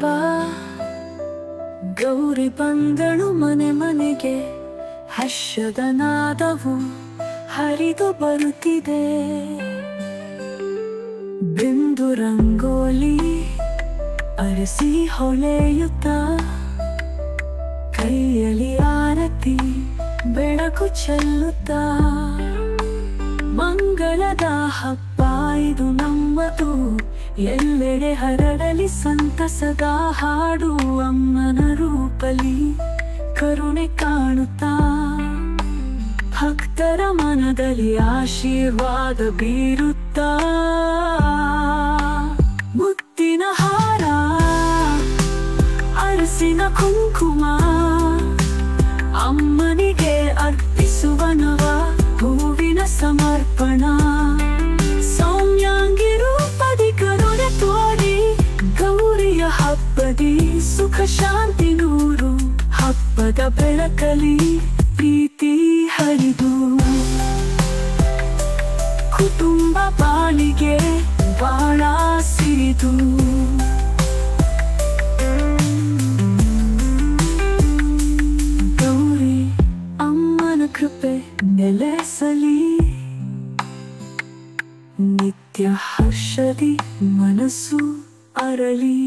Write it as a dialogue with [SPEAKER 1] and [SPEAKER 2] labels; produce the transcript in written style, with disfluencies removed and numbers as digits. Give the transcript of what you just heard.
[SPEAKER 1] ಹಬ್ಬ ಗೌರಿ ಬಂದಳು ಮನೆ ಮನೆಗೆ, ಹರ್ಷದ ನಾದವು ಹರಿದು ಬರುತ್ತಿದೆ. ಬಿಂದು ರಂಗೋಲಿ ಅರಸಿ ಹೊಳೆಯುತ್ತ, ಕೈಯಲ್ಲಿ ಆರತಿ ಬೆಳಕು ಚೆಲ್ಲುತ್ತ, ಮಂಗಳದ ಹಬ್ಬ ಇದು ನಮ್ಮದು, ಎಲ್ಲೆಡೆ ಹರಡಲಿ ಸಂತಸದ ಹಾಡು. ಅಮ್ಮನ ರೂಪಲಿ ಕರುಣೆ ಕಾಣುತ್ತಾ, ಭಕ್ತರ ಮನದಲ್ಲಿ ಆಶೀರ್ವಾದ ಬೀರುತ್ತಾ, ಮುತ್ತಿನ ಹಾರ ಅರಸಿನ ಕುಂಕುಮ ಅಮ್ಮನಿಗೆ ಅರ್ಪಿಸುವ ನವ ಹೂವಿನ ಸಮರ್ಪಣ. ಸೌಮ್ಯಾಂಗಿ ರೂಪದಿ ಕರುಣೆ ತೋರಿ, ಗೌರಿಯ ಹಬ್ಬದಿ ಸುಖ ಶಾಂತಿ ನೂರು. ಹಬ್ಬದ ಬೆಳಕಲಿ ಪ್ರೀತಿ ಹರಿದು, ಕುಟುಂಬ ಬಾಳಿಗೆ ಬಾಳ ಸಿರಿದು. ಗೌರಿ ಅಮ್ಮನ ಕೃಪೆ ನೆಲೆಸಲಿ, ನಿತ್ಯ ಹರ್ಷದಿ ಮನಸ್ಸು ಅರಳಿ.